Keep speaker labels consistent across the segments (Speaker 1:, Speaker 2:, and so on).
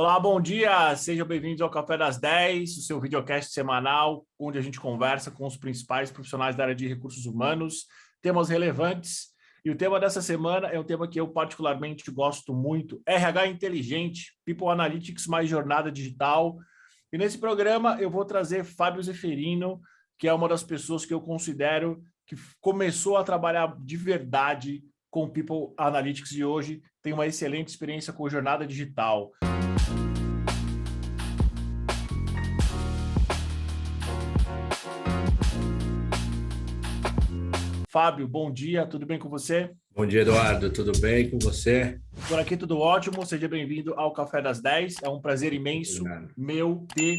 Speaker 1: Olá, bom dia! Sejam bem-vindos ao Café das 10, o seu videocast semanal, onde a gente conversa com os principais profissionais da área de recursos humanos, temas relevantes. E o tema dessa semana é um tema que eu particularmente gosto muito, RH inteligente, People Analytics mais jornada digital. E nesse programa eu vou trazer Fábio Zeferino, que é uma das pessoas que eu considero que começou a trabalhar de verdade com People Analytics e hoje tem uma excelente experiência com jornada digital. Fábio, bom dia, tudo bem com você?
Speaker 2: Bom dia, Eduardo, tudo bem com você?
Speaker 1: Por aqui tudo ótimo, seja bem-vindo ao Café das 10, é um prazer imenso meu ter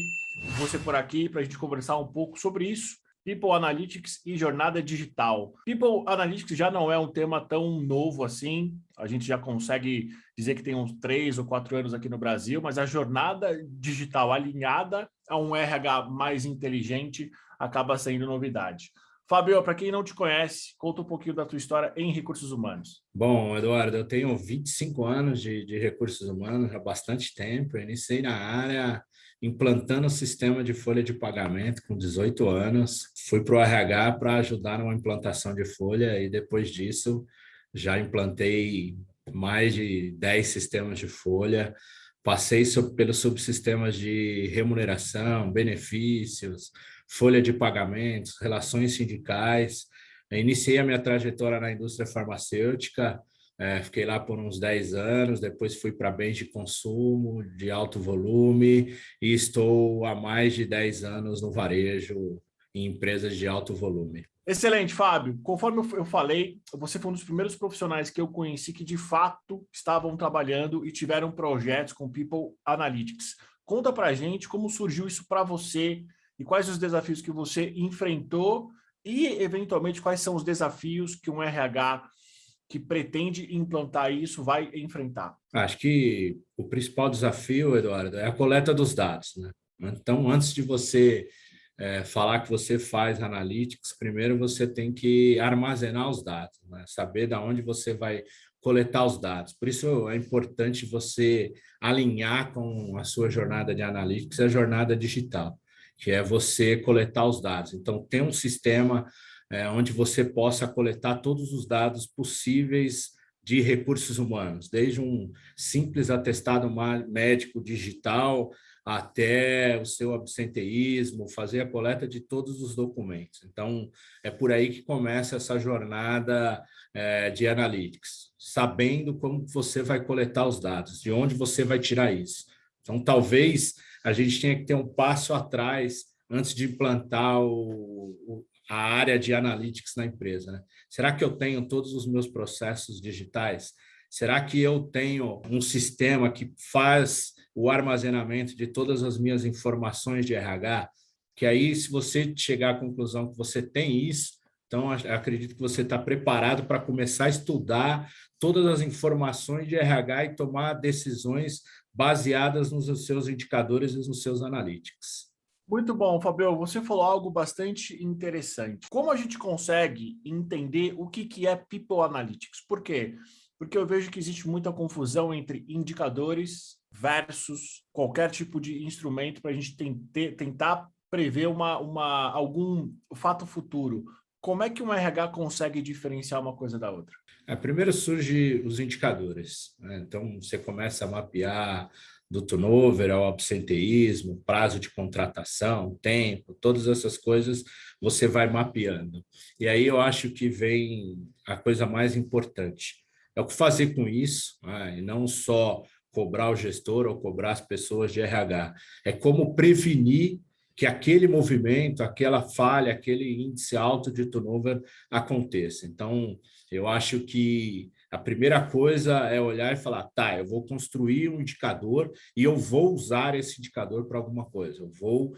Speaker 1: você por aqui para a gente conversar um pouco sobre isso, People Analytics e jornada digital. People Analytics já não é um tema tão novo assim, a gente já consegue dizer que tem uns 3 ou 4 anos aqui no Brasil, mas a jornada digital alinhada a um RH mais inteligente acaba sendo novidade. Fábio, para quem não te conhece, conta um pouquinho da tua história em recursos humanos.
Speaker 2: Bom, Eduardo, eu tenho 25 anos de recursos humanos, há bastante tempo. Eu iniciei na área implantando o sistema de folha de pagamento com 18 anos. Fui para o RH para ajudar numa implantação de folha e depois disso já implantei mais de 10 sistemas de folha. Passei pelos subsistemas de remuneração, benefícios, folha de pagamentos, relações sindicais. Iniciei a minha trajetória na indústria farmacêutica, fiquei lá por uns 10 anos, depois fui para bens de consumo, de alto volume, e estou há mais de 10 anos no varejo, em empresas de alto volume.
Speaker 1: Excelente, Fábio. Conforme eu falei, você foi um dos primeiros profissionais que eu conheci que, de fato, estavam trabalhando e tiveram projetos com People Analytics. Conta para a gente como surgiu isso para você e quais os desafios que você enfrentou e, eventualmente, quais são os desafios que um RH que pretende implantar isso vai enfrentar.
Speaker 2: Acho que o principal desafio, Eduardo, é a coleta dos dados, né? Então, antes de você falar que você faz analytics, primeiro você tem que armazenar os dados, né? Saber de onde você vai coletar os dados. Por isso é importante você alinhar com a sua jornada de analytics a jornada digital, que é você coletar os dados. Então, tem um sistema onde você possa coletar todos os dados possíveis de recursos humanos, desde um simples atestado médico digital até o seu absenteísmo, fazer a coleta de todos os documentos. Então, é por aí que começa essa jornada de analytics, sabendo como você vai coletar os dados, de onde você vai tirar isso. Então, talvez a gente tenha que ter um passo atrás antes de implantar a área de analytics na empresa, né? Será que eu tenho todos os meus processos digitais? Será que eu tenho um sistema que faz o armazenamento de todas as minhas informações de RH? Que aí, se você chegar à conclusão que você tem isso, então acredito que você está preparado para começar a estudar todas as informações de RH e tomar decisões baseadas nos seus indicadores e nos seus analytics.
Speaker 1: Muito bom, Fabio. Você falou algo bastante interessante. Como a gente consegue entender o que é People Analytics? Por quê? Porque eu vejo que existe muita confusão entre indicadores versus qualquer tipo de instrumento para a gente tentar prever algum fato futuro. Como é que um RH consegue diferenciar uma coisa da outra?
Speaker 2: Primeiro surge os indicadores, né? Então, você começa a mapear do turnover ao absenteísmo, prazo de contratação, tempo, todas essas coisas você vai mapeando. E aí eu acho que vem a coisa mais importante. É o que fazer com isso, né? E não só cobrar o gestor ou cobrar as pessoas de RH. É como prevenir que aquele movimento, aquela falha, aquele índice alto de turnover aconteça. Então, eu acho que a primeira coisa é olhar e falar, tá, eu vou construir um indicador e eu vou usar esse indicador para alguma coisa. Eu vou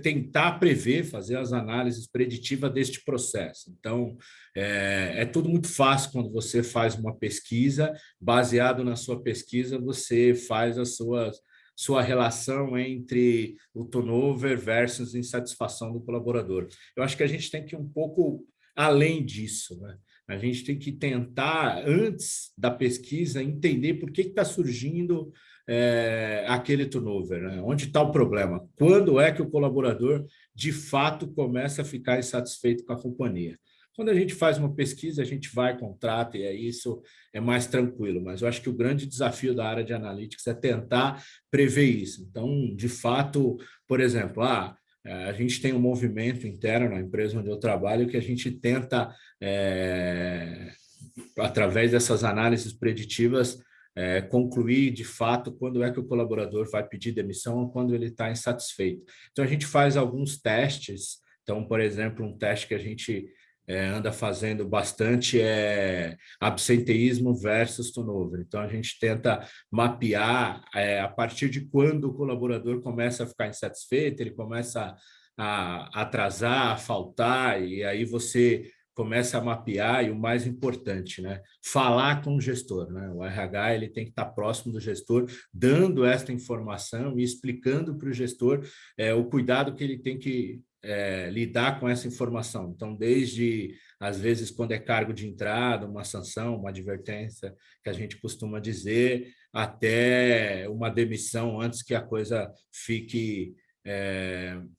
Speaker 2: tentar prever, fazer as análises preditivas deste processo. Então, é tudo muito fácil quando você faz uma pesquisa, baseado na sua pesquisa, você faz as sua relação entre o turnover versus insatisfação do colaborador. Eu acho que a gente tem que ir um pouco além disso, né? A gente tem que tentar, antes da pesquisa, entender por que está surgindo aquele turnover, né? Onde está o problema? Quando é que o colaborador, de fato, começa a ficar insatisfeito com a companhia? Quando a gente faz uma pesquisa, a gente vai, contrata, e aí isso é mais tranquilo. Mas eu acho que o grande desafio da área de analytics é tentar prever isso. Então, de fato, por exemplo, a gente tem um movimento interno na empresa onde eu trabalho que a gente tenta, através dessas análises preditivas, concluir de fato quando é que o colaborador vai pedir demissão ou quando ele está insatisfeito. Então, a gente faz alguns testes. Então, por exemplo, um teste que a gente anda fazendo bastante é absenteísmo versus turnover. Então, a gente tenta mapear a partir de quando o colaborador começa a ficar insatisfeito, ele começa a atrasar, a faltar, e aí você começa a mapear, e o mais importante, né, falar com o gestor, né? O RH ele tem que estar próximo do gestor, dando esta informação e explicando para o gestor o cuidado que ele tem que lidar com essa informação. Então, desde, às vezes, quando é cargo de entrada, uma sanção, uma advertência, que a gente costuma dizer, até uma demissão antes que a coisa fique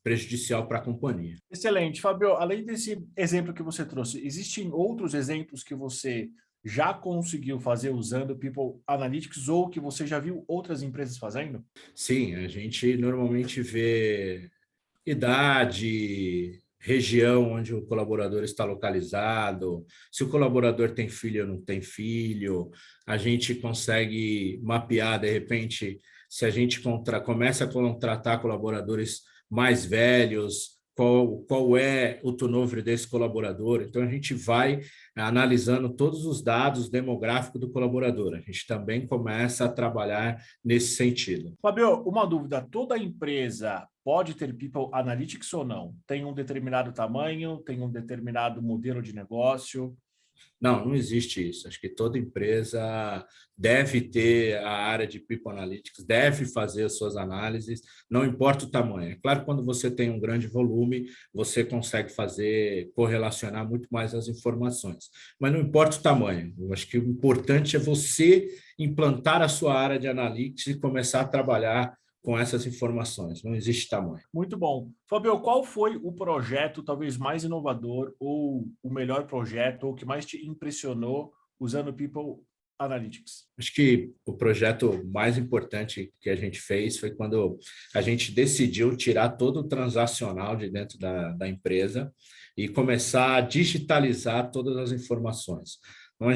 Speaker 2: prejudicial para a companhia.
Speaker 1: Excelente. Fábio, além desse exemplo que você trouxe, existem outros exemplos que você já conseguiu fazer usando People Analytics ou que você já viu outras empresas fazendo?
Speaker 2: Sim, a gente normalmente vê idade, região onde o colaborador está localizado, se o colaborador tem filho ou não tem filho, a gente consegue mapear, de repente, se a gente começa a contratar colaboradores mais velhos, qual é o turnover desse colaborador. Então, a gente vai analisando todos os dados demográficos do colaborador. A gente também começa a trabalhar nesse sentido.
Speaker 1: Fábio, uma dúvida: toda empresa pode ter People Analytics ou não? Tem um determinado tamanho, tem um determinado modelo de negócio?
Speaker 2: Não, não existe isso. Acho que toda empresa deve ter a área de People Analytics, deve fazer as suas análises, não importa o tamanho. É claro que quando você tem um grande volume, você consegue correlacionar muito mais as informações, mas não importa o tamanho. Eu acho que o importante é você implantar a sua área de Analytics e começar a trabalhar com essas informações. Não existe tamanho.
Speaker 1: Muito bom. Fábio, qual foi o projeto talvez mais inovador ou o melhor projeto ou que mais te impressionou usando People Analytics?
Speaker 2: Acho que o projeto mais importante que a gente fez foi quando a gente decidiu tirar todo o transacional de dentro da empresa e começar a digitalizar todas as informações. Então,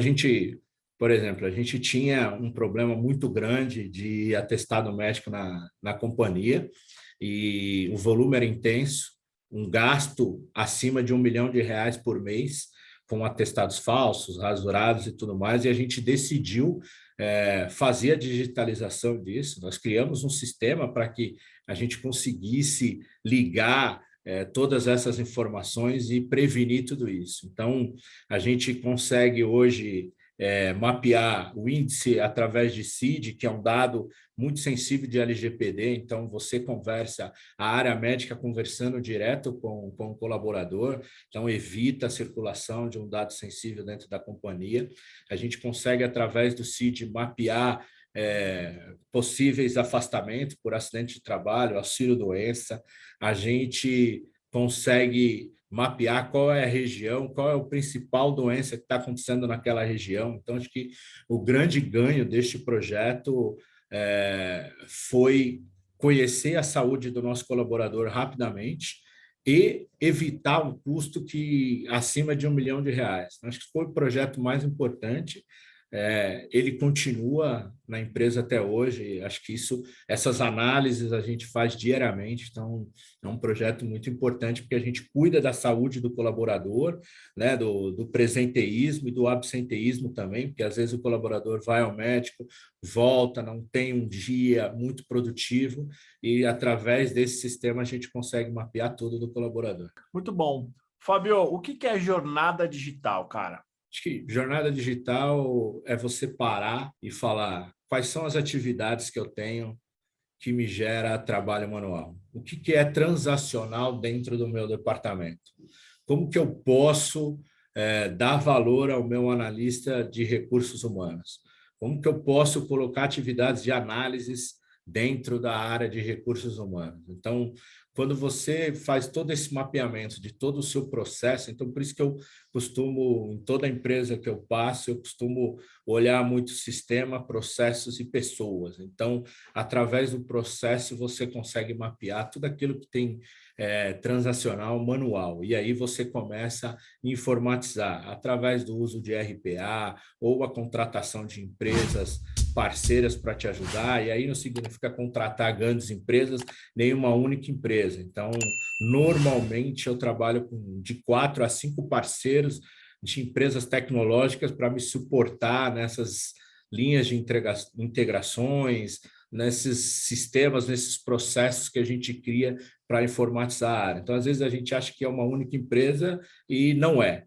Speaker 2: por exemplo, a gente tinha um problema muito grande de atestado médico na companhia e o volume era intenso, um gasto acima de R$ 1 milhão por mês, com atestados falsos, rasurados e tudo mais, e a gente decidiu fazer a digitalização disso. Nós criamos um sistema para que a gente conseguisse ligar todas essas informações e prevenir tudo isso. Então, a gente consegue hoje mapear o índice através de CID, que é um dado muito sensível de LGPD, então você conversa, a área médica conversando direto com o colaborador, então evita a circulação de um dado sensível dentro da companhia. A gente consegue, através do CID, mapear possíveis afastamentos por acidente de trabalho, auxílio-doença. A gente consegue mapear qual é a região, qual é a principal doença que está acontecendo naquela região. Então, acho que o grande ganho deste projeto foi conhecer a saúde do nosso colaborador rapidamente e evitar um custo acima de R$ 1 milhão. Acho que foi o projeto mais importante. Ele continua na empresa até hoje. Acho que essas análises a gente faz diariamente, então é um projeto muito importante porque a gente cuida da saúde do colaborador, né, do presenteísmo e do absenteísmo também, porque às vezes o colaborador vai ao médico, volta, não tem um dia muito produtivo e através desse sistema a gente consegue mapear tudo do colaborador.
Speaker 1: Muito bom. Fábio, o que é jornada digital, cara?
Speaker 2: Acho que jornada digital é você parar e falar quais são as atividades que eu tenho que me gera trabalho manual. O que é transacional dentro do meu departamento? Como que eu posso dar valor ao meu analista de recursos humanos? Como que eu posso colocar atividades de análises dentro da área de recursos humanos? Então, quando você faz todo esse mapeamento de todo o seu processo, então por isso que eu costumo, em toda empresa que eu passo, eu costumo olhar muito sistema, processos e pessoas. Então, através do processo, você consegue mapear tudo aquilo que tem transacional manual. E aí você começa a informatizar através do uso de RPA ou a contratação de empresas parceiras para te ajudar, e aí não significa contratar grandes empresas, nem uma única empresa. Então, normalmente eu trabalho com de 4 a 5 parceiros de empresas tecnológicas para me suportar nessas linhas de integrações, nesses sistemas, nesses processos que a gente cria para informatizar a área. Então, às vezes a gente acha que é uma única empresa e não é.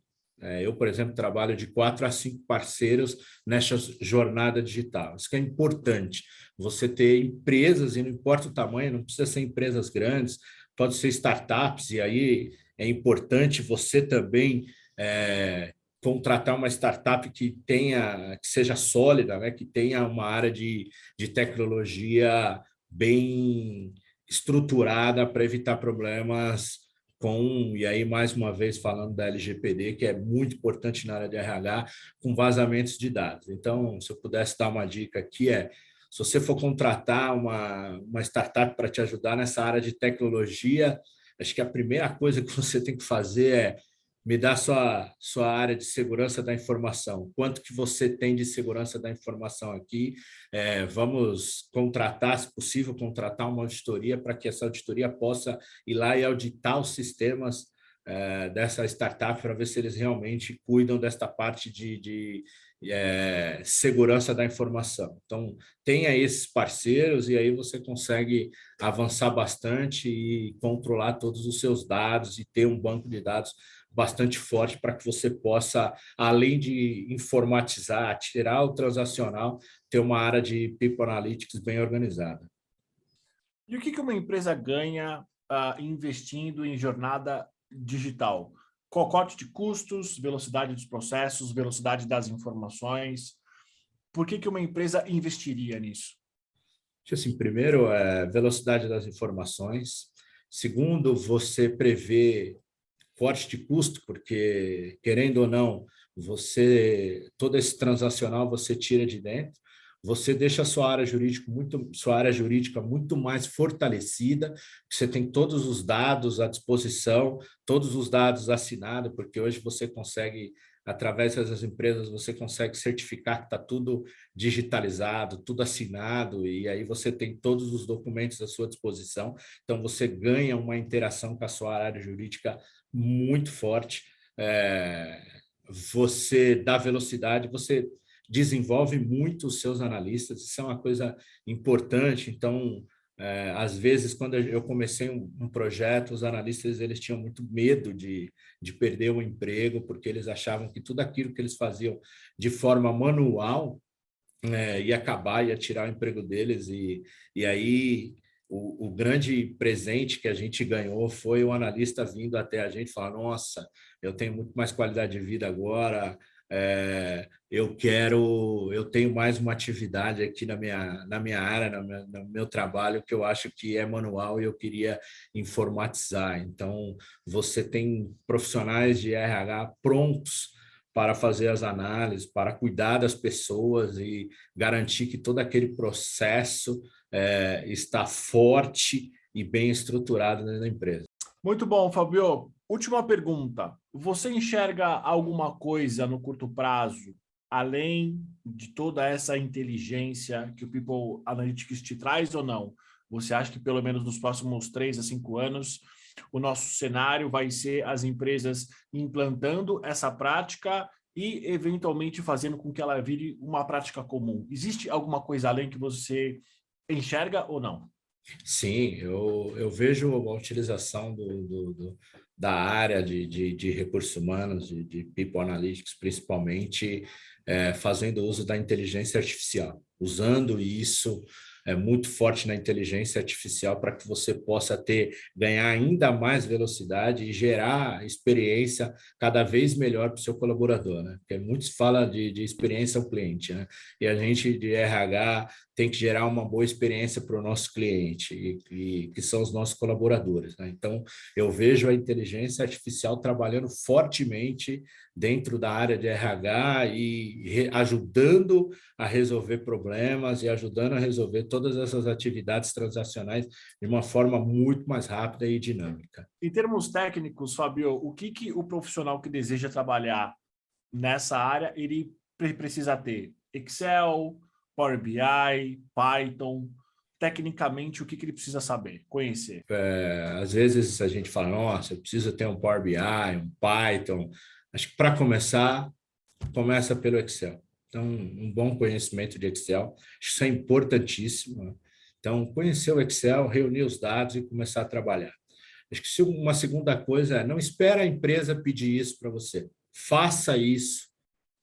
Speaker 2: Eu, por exemplo, trabalho de 4 a 5 parceiros nessa jornada digital. Isso que é importante, você ter empresas, e não importa o tamanho, não precisa ser empresas grandes, pode ser startups, e aí é importante você também contratar uma startup que seja sólida, né? Que tenha uma área de tecnologia bem estruturada para evitar problemas e aí, mais uma vez, falando da LGPD, que é muito importante na área de RH, com vazamentos de dados. Então, se eu pudesse dar uma dica aqui, se você for contratar uma startup para te ajudar nessa área de tecnologia, acho que a primeira coisa que você tem que fazer é me dar sua área de segurança da informação. Quanto que você tem de segurança da informação aqui? Vamos contratar, se possível, contratar uma auditoria para que essa auditoria possa ir lá e auditar os sistemas dessa startup para ver se eles realmente cuidam desta parte de segurança da informação. Então, tenha esses parceiros e aí você consegue avançar bastante e controlar todos os seus dados e ter um banco de dados bastante forte para que você possa, além de informatizar, tirar o transacional, ter uma área de People Analytics bem organizada.
Speaker 1: E o que uma empresa ganha investindo em jornada digital? Cocote de custos, velocidade dos processos, velocidade das informações. Por que uma empresa investiria nisso?
Speaker 2: Assim, primeiro, velocidade das informações. Segundo, você prevê corte de custo, porque, querendo ou não, todo esse transacional você tira de dentro, você deixa a sua área jurídica muito mais fortalecida, você tem todos os dados à disposição, todos os dados assinados, porque hoje você consegue, através dessas empresas, você consegue certificar que está tudo digitalizado, tudo assinado, e aí você tem todos os documentos à sua disposição, então você ganha uma interação com a sua área jurídica muito forte. Você dá velocidade, você desenvolve muito os seus analistas, isso é uma coisa importante. Então, às vezes, quando eu comecei um projeto, os analistas eles tinham muito medo de perder o emprego, porque eles achavam que tudo aquilo que eles faziam de forma manual ia acabar, ia tirar o emprego deles, e aí o grande presente que a gente ganhou foi o analista vindo até a gente e falar: nossa, eu tenho muito mais qualidade de vida agora, eu tenho mais uma atividade aqui na minha área, no meu trabalho, que eu acho que é manual e eu queria informatizar. Então, você tem profissionais de RH prontos para fazer as análises, para cuidar das pessoas e garantir que todo aquele processo está forte e bem estruturado dentro da empresa.
Speaker 1: Muito bom, Fabio. Última pergunta. Você enxerga alguma coisa no curto prazo, além de toda essa inteligência que o People Analytics te traz ou não? Você acha que pelo menos nos próximos 3 a 5 anos o nosso cenário vai ser as empresas implantando essa prática e eventualmente fazendo com que ela vire uma prática comum? Existe alguma coisa além que você enxerga ou não?
Speaker 2: Sim, eu vejo a utilização da área de recursos humanos, de People Analytics, principalmente fazendo uso da inteligência artificial, usando isso muito forte na inteligência artificial para que você possa ganhar ainda mais velocidade e gerar experiência cada vez melhor para o seu colaborador, né? Porque muitos falam de experiência ao cliente, né? E a gente de RH tem que gerar uma boa experiência para o nosso cliente, e que são os nossos colaboradores, né? Então, eu vejo a inteligência artificial trabalhando fortemente dentro da área de RH e ajudando a resolver problemas e ajudando a resolver todas essas atividades transacionais de uma forma muito mais rápida e dinâmica.
Speaker 1: Em termos técnicos, Fábio, o que o profissional que deseja trabalhar nessa área, ele precisa ter? Excel, Power BI, Python? Tecnicamente, o que ele precisa saber, conhecer?
Speaker 2: Às vezes a gente fala, nossa, eu preciso ter um Power BI, um Python. Acho que para começar, começa pelo Excel. Então, um bom conhecimento de Excel, isso é importantíssimo. Então, conhecer o Excel, reunir os dados e começar a trabalhar. Acho que uma segunda coisa é, não espera a empresa pedir isso para você. Faça isso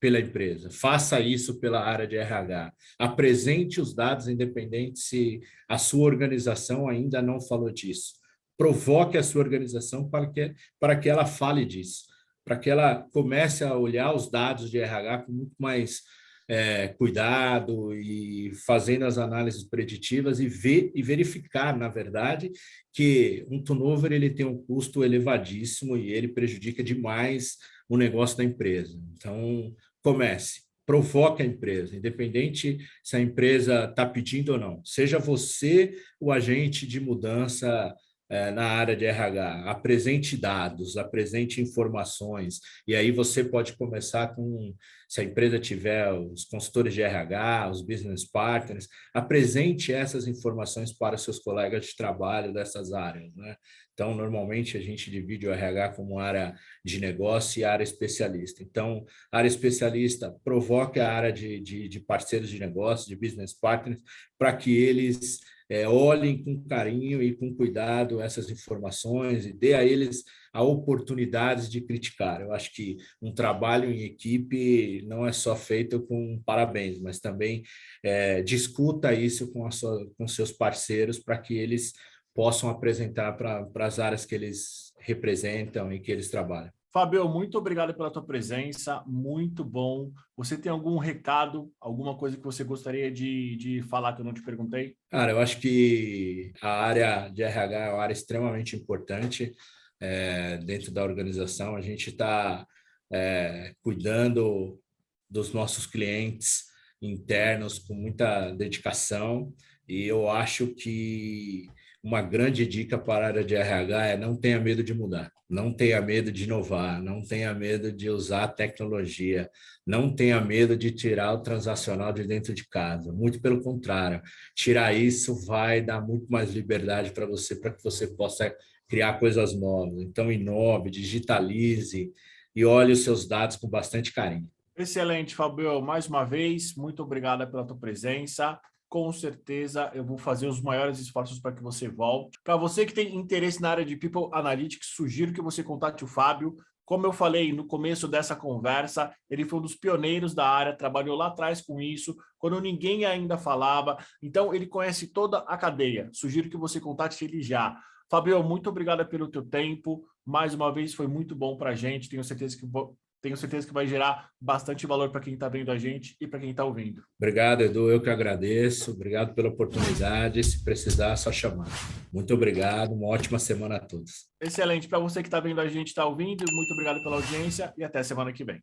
Speaker 2: pela empresa, faça isso pela área de RH. Apresente os dados, independente se a sua organização ainda não falou disso. Provoque a sua organização para que ela fale disso, para que ela comece a olhar os dados de RH com muito mais cuidado e fazendo as análises preditivas e verificar, na verdade, que um turnover ele tem um custo elevadíssimo e ele prejudica demais o negócio da empresa. Então, comece, provoque a empresa, independente se a empresa está pedindo ou não. Seja você o agente de mudança na área de RH, apresente dados, apresente informações, e aí você pode começar com, se a empresa tiver os consultores de RH, os business partners, apresente essas informações para seus colegas de trabalho dessas áreas, né? Então, normalmente, a gente divide o RH como área de negócio e área especialista. Então, a área especialista provoca a área de parceiros de negócio, de business partners, para que eles olhem com carinho e com cuidado essas informações e dê a eles a oportunidade de criticar. Eu acho que um trabalho em equipe não é só feito com parabéns, mas também discuta isso com seus parceiros para que eles possam apresentar para as áreas que eles representam e que eles trabalham.
Speaker 1: Fábio, muito obrigado pela tua presença, muito bom. Você tem algum recado, alguma coisa que você gostaria de falar que eu não te perguntei?
Speaker 2: Cara, eu acho que a área de RH é uma área extremamente importante dentro da organização. A gente está cuidando dos nossos clientes internos com muita dedicação e eu acho que uma grande dica para a área de RH é não tenha medo de mudar, não tenha medo de inovar, não tenha medo de usar a tecnologia, não tenha medo de tirar o transacional de dentro de casa. Muito pelo contrário, tirar isso vai dar muito mais liberdade para que você possa criar coisas novas. Então, inove, digitalize e olhe os seus dados com bastante carinho.
Speaker 1: Excelente, Fábio. Mais uma vez, muito obrigado pela tua presença. Com certeza eu vou fazer os maiores esforços para que você volte. Para você que tem interesse na área de People Analytics, sugiro que você contate o Fábio. Como eu falei no começo dessa conversa, ele foi um dos pioneiros da área, trabalhou lá atrás com isso, quando ninguém ainda falava. Então, ele conhece toda a cadeia. Sugiro que você contate ele já. Fábio, muito obrigado pelo teu tempo. Mais uma vez, foi muito bom para a gente. Tenho certeza que vai gerar bastante valor para quem está vendo a gente e para quem está ouvindo.
Speaker 2: Obrigado, Edu. Eu que agradeço. Obrigado pela oportunidade. Se precisar, é só chamar. Muito obrigado. Uma ótima semana a todos.
Speaker 1: Excelente. Para você que está vendo a gente, está ouvindo, muito obrigado pela audiência e até semana que vem.